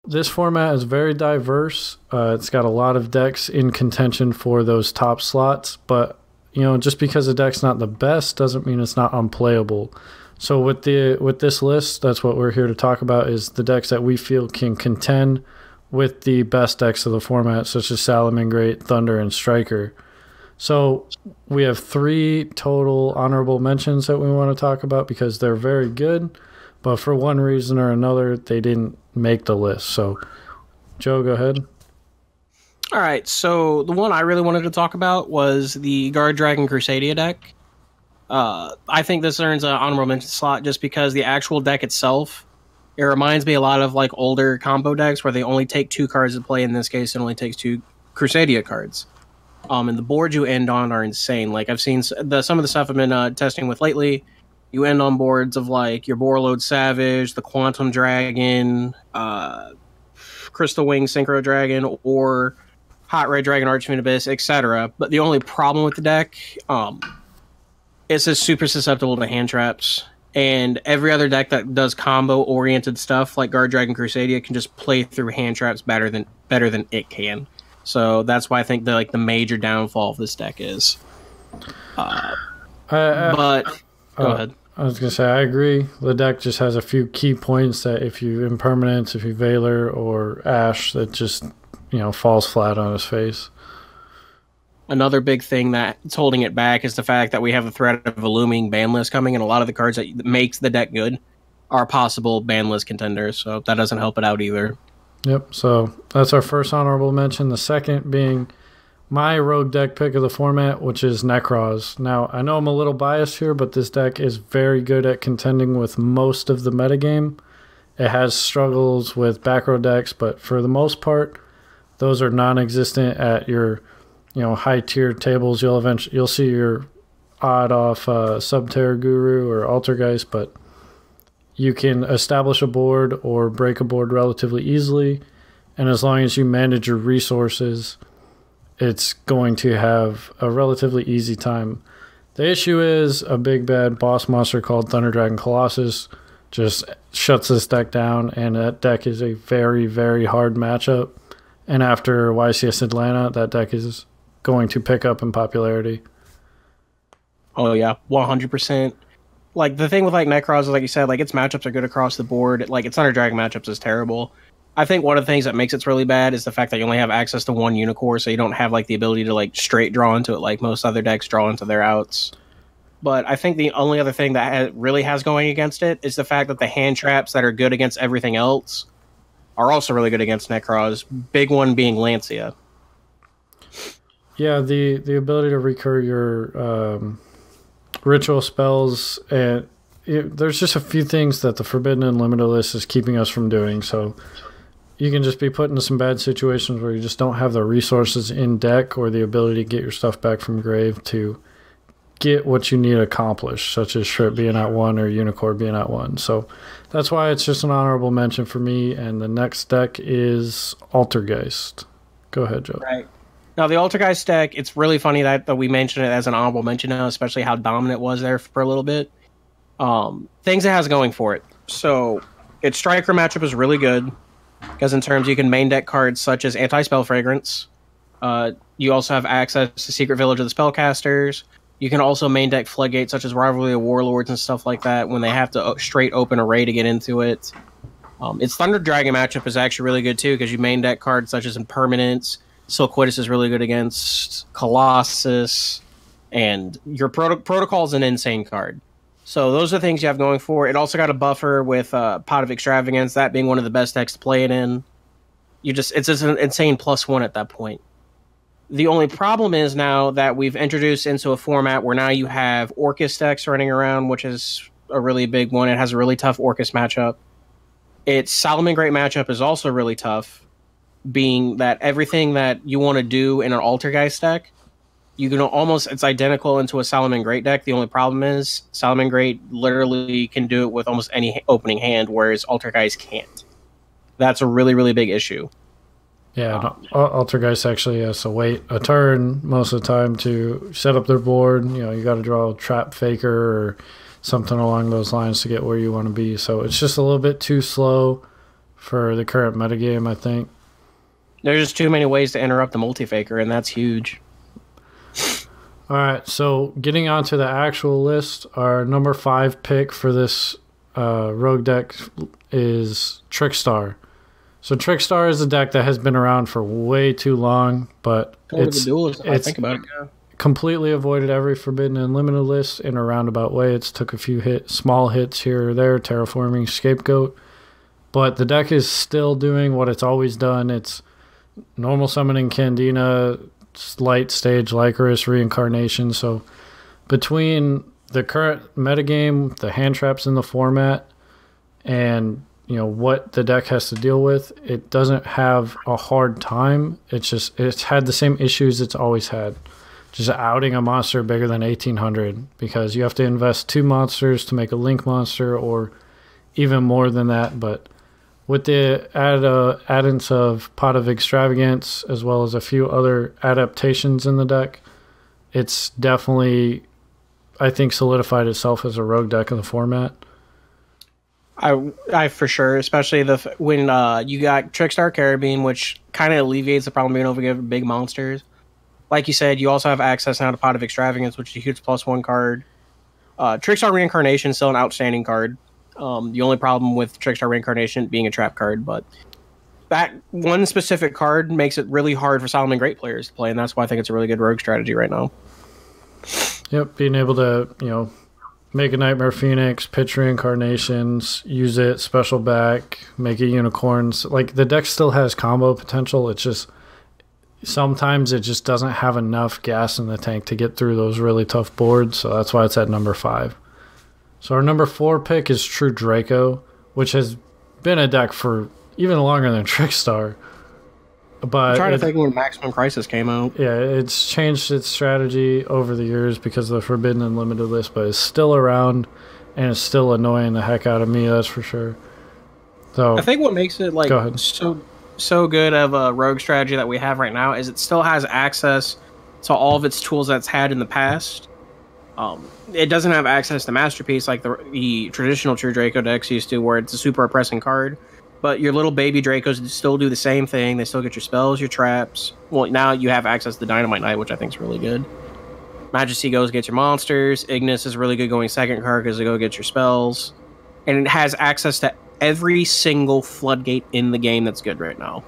this format is very diverse. It's got a lot of decks in contention for those top slots, but just because a deck's not the best doesn't mean it's not unplayable. So with this list, that's what we're here to talk about, is the decks that we feel can contend with the best decks of the format, such as Salamangreat, Thunder, and Striker. So we have 3 total honorable mentions that we want to talk about because they're very good, but for one reason or another, they didn't make the list. So, Joe, go ahead. All right, so the one I really wanted to talk about was the Guard Dragon Crusadia deck. I think this earns an honorable mention slot just because the actual deck itself, it reminds me a lot of like older combo decks where they only take 2 cards to play. In this case, it only takes 2 Crusadia cards. And the boards you end on are insane. Like I've seen some of the stuff I've been testing with lately. You end on boards of like your Borreload Savage, the Quantum Dragon, Crystal Wing Synchro Dragon, or Hot Red Dragon Archfiend Abyss, etc. But the only problem with the deck, it's just super susceptible to hand traps. And every other deck that does combo-oriented stuff, like Guard Dragon Crusadia, can just play through hand traps better than it can. So that's why I think the major downfall of this deck is. But go ahead. I was going to say, I agree. The deck just has a few key points that if you Impermanence, if you Veiler or Ash, that just, falls flat on his face. Another big thing that's holding it back is the fact that we have the threat of a looming ban list coming, and a lot of the cards that makes the deck good are possible ban list contenders, so that doesn't help it out either. Yep, so that's our first honorable mention. The second being my rogue deck pick of the format, which is Nekroz. Now, I know I'm a little biased here, but this deck is very good at contending with most of the metagame. It has struggles with back row decks, but for the most part, those are non-existent at your high-tier tables. You'll see your odd-off Subterra Guru or Altergeist, but you can establish a board or break a board relatively easily, and as long as you manage your resources, it's going to have a relatively easy time. The issue is a big bad boss monster called Thunder Dragon Colossus just shuts this deck down, and that deck is a very, very hard matchup. And after YCS Atlanta, that deck is going to pick up in popularity. Oh yeah, 100%. Like the thing with like Nekroz is, like you said, like its matchups are good across the board. Like its Thunder Dragon matchups is terrible. I think one of the things that makes it really bad is the fact that you only have access to 1 Unicorn, so you don't have like the ability to like straight draw into it like most other decks draw into their outs. But I think the only other thing that really has going against it is the fact that the hand traps that are good against everything else are also really good against Nekroz. Big one being Lancia. Yeah, the ability to recur your ritual spells, and there's just a few things that the Forbidden and Limited list is keeping us from doing. So you can just be put into some bad situations where you just don't have the resources in deck or the ability to get your stuff back from grave to get what you need accomplished, such as Shrip being at 1 or Unicorn being at 1. So that's why it's just an honorable mention for me. And the next deck is Altergeist. Go ahead, Joe. Right. Now, the Altergeist deck, it's really funny that we mentioned it as an honorable mention now, especially how dominant it was there for a little bit. Things it has going for it. So its Striker matchup is really good, because in terms you can main deck cards such as Anti-Spell Fragrance. You also have access to Secret Village of the Spellcasters. You can also main deck Floodgate, such as Rivalry of Warlords and stuff like that, when they have to straight open array to get into it. Its Thunder Dragon matchup is actually really good, too, because you main deck cards such as Impermanence. Silquitus is really good against Colossus. And your Protocol is an insane card. So those are things you have going for it. It also got a buffer with Pot of Extravagance, that being one of the best decks to play it in. It's just an insane +1 at that point. The only problem is now that we've introduced into a format where now you have Orcus decks running around, which is a really big one. It has a really tough Orcus matchup. Its Salamangreat matchup is also really tough, being that everything that you want to do in an Altergeist deck, you can it's identical into a Salamangreat deck. The only problem is Salamangreat literally can do it with almost any opening hand, whereas Altergeist can't. That's a really, really big issue. Yeah, Altergeist actually has to wait a turn most of the time to set up their board. You got to draw a Trap Faker or something along those lines to get where you want to be. So it's just a little bit too slow for the current metagame, I think. There's just too many ways to interrupt the multi-faker, and that's huge. All right, so getting onto the actual list, our number 5 pick for this rogue deck is Trickstar. So Trickstar is a deck that has been around for way too long, but it's completely avoided every Forbidden and Limited list in a roundabout way. It's took a few small hits here or there, Terraforming, Scapegoat, but the deck is still doing what it's always done. It's normal summoning Candina, light stage Lycoris, Reincarnation. So between the current metagame, the hand traps in the format, and what the deck has to deal with, it doesn't have a hard time. It's had the same issues it's always had. Just outing a monster bigger than 1800, because you have to invest 2 monsters to make a link monster, or even more than that. But with the addance of Pot of Extravagance, as well as a few other adaptations in the deck, it's definitely, I think, solidified itself as a rogue deck in the format. I for sure, especially when you got Trickstar Carabine, which kind of alleviates the problem being over big monsters. Like you said, you also have access now to Pot of Extravagance, which is a huge +1 card. Trickstar Reincarnation is still an outstanding card. The only problem with Trickstar Reincarnation being a trap card, but that one specific card makes it really hard for Solomon Great players to play, and that's why I think it's a really good rogue strategy right now. Yep, being able to, make a Nightmare Phoenix, pitch Reincarnations, use it, special back, make it Unicorns. Like, the deck still has combo potential. It's just sometimes it just doesn't have enough gas in the tank to get through those really tough boards, so that's why it's at number 5. So our number 4 pick is True Draco, which has been a deck for even longer than Trickstar. But I'm trying to think when Maximum Crisis came out. Yeah, it's changed its strategy over the years because of the Forbidden and Limited list, but it's still around, and it's still annoying the heck out of me, that's for sure. So I think what makes it so good of a rogue strategy that we have right now is it still has access to all of its tools that's had in the past. It doesn't have access to Masterpiece like the traditional True Draco decks used to, where it's a super oppressing card. But your little baby Dracos still do the same thing. They still get your spells, your traps. Well, now you have access to Dynamite Knight, which I think is really good. Majesty goes get your monsters. Ignis is really good going second card because they go get your spells. And it has access to every single floodgate in the game that's good right now.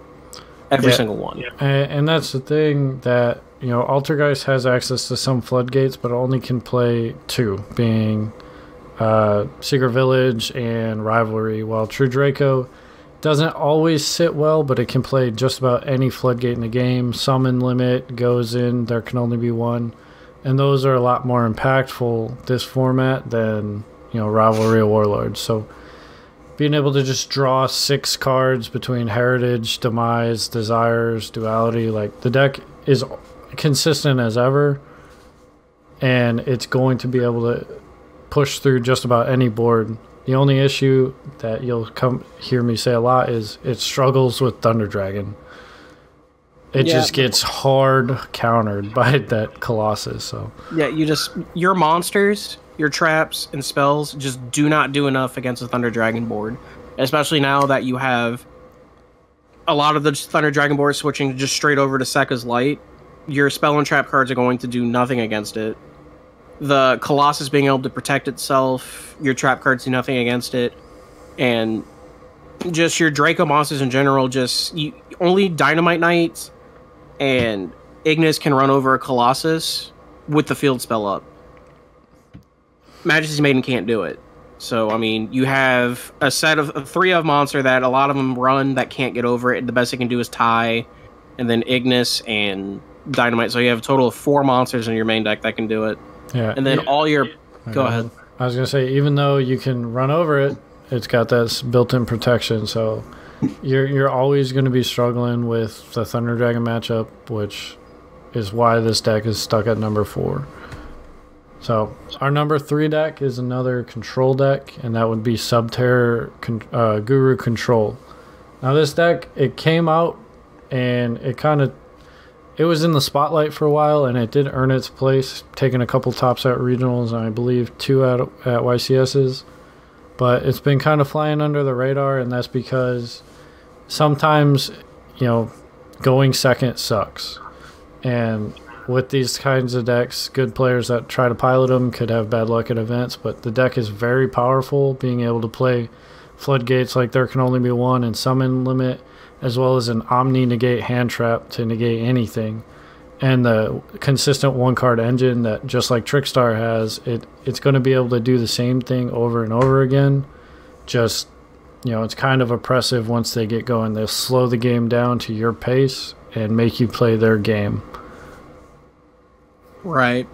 Every single one. Yeah. And that's the thing that, Altergeist has access to some floodgates, but only can play 2, being Secret Village and Rivalry, while True Draco doesn't always sit well, but it can play just about any floodgate in the game. Summon limit goes in, there can only be 1. And those are a lot more impactful this format than, Rivalry or Warlords. So being able to just draw 6 cards between Heritage, Demise, Desires, Duality, like, the deck is consistent as ever, and it's going to be able to push through just about any board. The only issue that you'll hear me say a lot is it struggles with Thunder Dragon. It just gets hard countered by that Colossus. So yeah, your monsters, your traps and spells just do not do enough against the Thunder Dragon board, especially now that you have a lot of the Thunder Dragon board switching just straight over to Sekka's Light. Your spell and trap cards are going to do nothing against it. The Colossus being able to protect itself, your trap cards do nothing against it, and just your Draco monsters in general, only Dynamite Knights and Ignis can run over a Colossus with the field spell up. Majesty's Maiden can't do it. So, I mean, you have a set of 3 of monster that a lot of them run that can't get over it. The best they can do is tie, and then Ignis and Dynamite. So you have a total of 4 monsters in your main deck that can do it. Yeah, and then all your... Go ahead. I was going to say, even though you can run over it, it's got that built-in protection, so you're always going to be struggling with the Thunder Dragon matchup, which is why this deck is stuck at number 4. So our number 3 deck is another control deck, and that would be Subterror Guru Control. Now this deck, it came out, and it was in the spotlight for a while, and it did earn its place, taking a couple tops at regionals, and I believe 2 at YCSs. But it's been kind of flying under the radar, and that's because sometimes, going second sucks. And with these kinds of decks, good players that try to pilot them could have bad luck at events, but the deck is very powerful, being able to play floodgates like there can only be one and summon limit, as well as an Omni negate hand trap to negate anything. And the consistent one-card engine that, just like Trickstar has, it's going to be able to do the same thing over and over again. Just, it's kind of oppressive once they get going. They'll slow the game down to your pace and make you play their game. Right.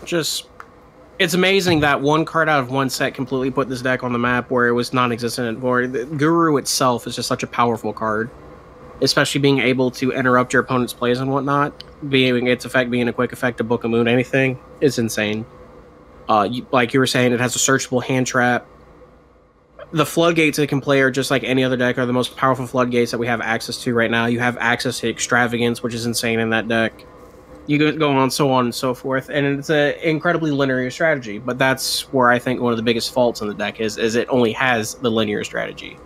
It's amazing that one card out of one set completely put this deck on the map where it was non-existent before. The Guru itself is just such a powerful card, especially being able to interrupt your opponent's plays and whatnot. Being its effect being a quick effect to Book of Moon, anything is insane. Like you were saying, it has a searchable hand trap. The floodgates it can play are just like any other deck, are the most powerful floodgates that we have access to right now. You have access to Extravagance, which is insane in that deck. You go on, so on and so forth, and it's an incredibly linear strategy. But that's where I think one of the biggest faults in the deck is it only has the linear strategy.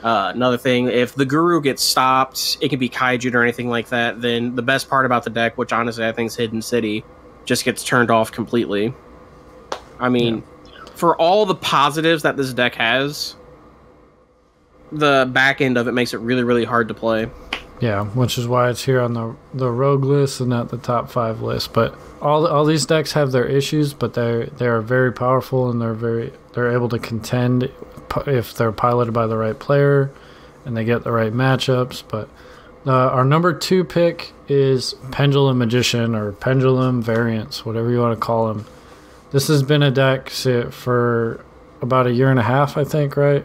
Another thing, if the Guru gets stopped, it can be Kaiju'd or anything like that, then the best part about the deck, which honestly I think is Hidden City, just gets turned off completely. I mean, for all the positives that this deck has, the back end of it makes it really, really hard to play. Yeah, which is why it's here on the rogue list and not the top 5 list. But all these decks have their issues, but they are very powerful, and they're able to contend if they're piloted by the right player and they get the right matchups. But our number 2 pick is Pendulum Magician, or Pendulum Variants, whatever you want to call him. This has been a deck for about a year and a half, I think, right?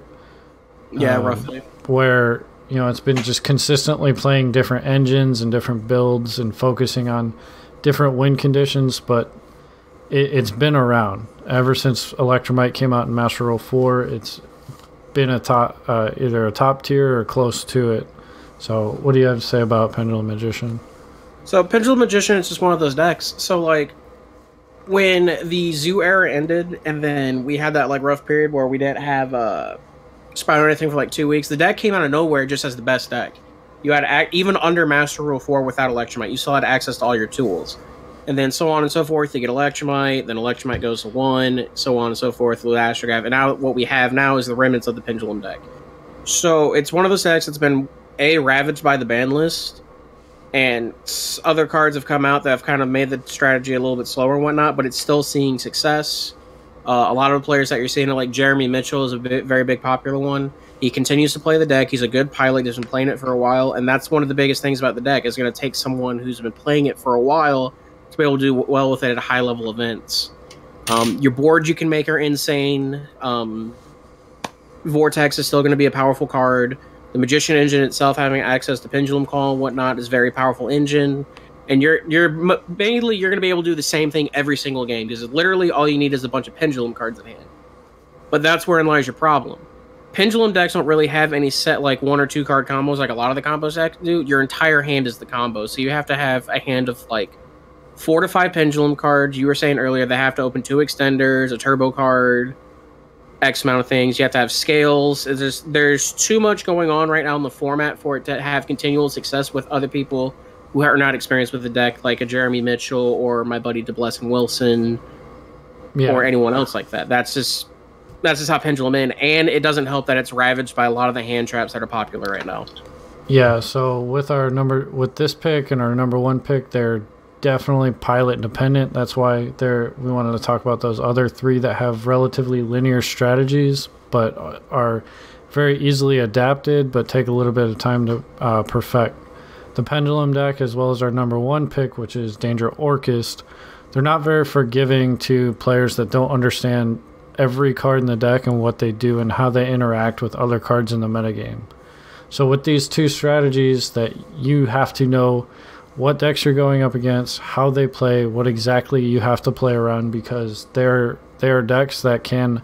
Yeah, roughly. Where it's been just consistently playing different engines and different builds and focusing on different win conditions, but it's been around ever since Electromite came out in Master Rule 4. It's been either a top tier or close to it. So what do you have to say about Pendulum Magician? So Pendulum Magician is just one of those decks. So like when the Zoo era ended, and then we had that like rough period where we didn't have Spider or anything for like 2 weeks, the deck came out of nowhere just as the best deck. You had even under Master Rule 4 without Electromite, you still had access to all your tools. And then so on and so forth, you get Electromite, then Electromite goes to 1, so on and so forth with Astrograph. And now what we have now is the remnants of the Pendulum deck. So it's one of those decks that's been, ravaged by the ban list, and other cards have come out that have kind of made the strategy a little bit slower and whatnot, but it's still seeing success. A lot of the players that you're seeing, like Jeremy Mitchell is a very big popular one. He continues to play the deck. He's a good pilot. He's been playing it for a while, and that's one of the biggest things about the deck. Is going to take someone who's been playing it for a while to be able to do well with it at high-level events. Your boards you can make are insane. Vortex is still going to be a powerful card. The Magician engine itself, having access to Pendulum Call and whatnot, is a very powerful engine. And you're mainly going to be able to do the same thing every single game, because literally all you need is a bunch of Pendulum cards at hand. But that's wherein lies your problem. Pendulum decks don't really have any set like 1 or 2 card combos like a lot of the combo decks do. Your entire hand is the combo, so you have to have a hand of like 4 to 5 Pendulum cards. You were saying earlier they have to open 2 extenders, a turbo card, X amount of things. You have to have scales. There's too much going on right now in the format for it to have continual success with other people who are not experienced with the deck, like a Jeremy Mitchell or my buddy DeBlessin Wilson, or anyone else like that. That's just how Pendulum in, and it doesn't help that it's ravaged by a lot of the hand traps that are popular right now. Yeah, so with this pick and our number 1 pick, they're definitely pilot dependent. That's why we wanted to talk about those other 3 that have relatively linear strategies, but are very easily adapted, but take a little bit of time to perfect. The Pendulum deck, as well as our number 1 pick, which is Danger Orchist, they're not very forgiving to players that don't understand every card in the deck and what they do and how they interact with other cards in the metagame. So with these 2 strategies, that you have to know what decks you're going up against, how they play, what exactly you have to play around, because they are decks that can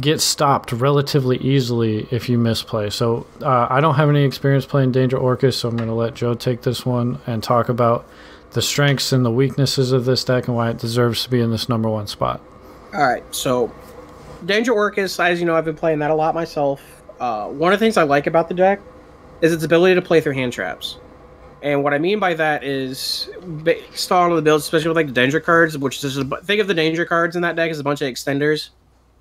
get stopped relatively easily if you misplay. So I don't have any experience playing Danger Orchis, so I'm going to let Joe take this one and talk about the strengths and the weaknesses of this deck and why it deserves to be in this number 1 spot. All right, so Danger Orchis, as you know, I've been playing that a lot myself. one of the things I like about the deck is its ability to play through hand traps. And what I mean by that is, based on the builds, especially with like the danger cards, which is think of the danger cards in that deck as a bunch of extenders,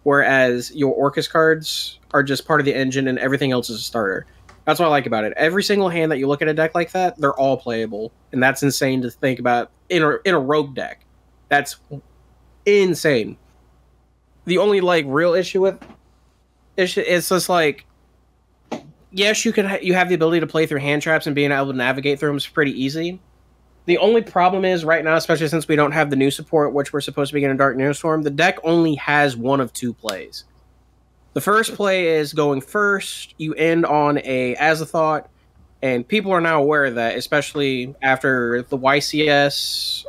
whereas your Orcus cards are just part of the engine and everything else is a starter. That's what I like about it. Every single hand that you look at a deck like that, they're all playable, and that's insane to think about in a rogue deck. That's insane. The only like real issue with it's just like, yes, you have the ability to play through hand traps, and being able to navigate through them is pretty easy. The only problem is right now, especially since we don't have the new support, which we're supposed to be getting Dark Neostorm, the deck only has one of two plays. The first play is going first. You end on a Azathoth, and people are now aware of that, especially after the YCS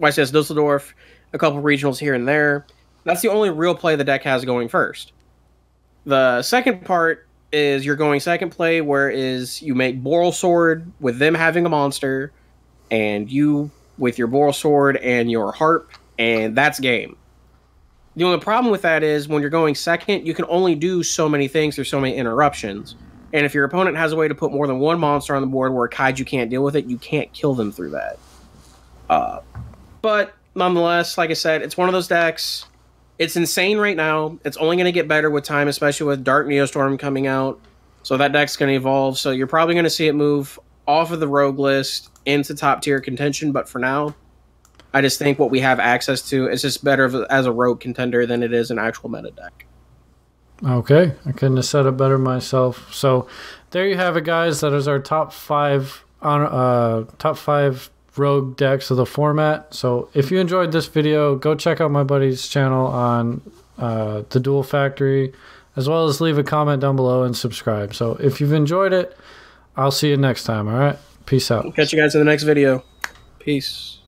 Dusseldorf, a couple regionals here and there. That's the only real play the deck has going first. The second part is you're going second play, where is you make Boral Sword with them having a monster, and you with your Boral Sword and your Harp, and that's game. The only problem with that is when you're going second, you can only do so many things. There's so many interruptions. And if your opponent has a way to put more than one monster on the board where a Kaiju can't deal with it, you can't kill them through that. But nonetheless, like I said, it's one of those decks. It's insane right now. It's only going to get better with time, especially with Dark Neostorm coming out. So that deck's going to evolve. So you're probably going to see it move off of the rogue list into top tier contention. But for now, I just think what we have access to is just better as a rogue contender than it is an actual meta deck. Okay, I couldn't have said it better myself. So there you have it, guys. That is our top five rogue decks of the format. So if you enjoyed this video, go check out my buddy's channel on the Duel Factory, as well as leave a comment down below and subscribe. So if you've enjoyed it, I'll see you next time. All right, peace out. Catch you guys in the next video. Peace.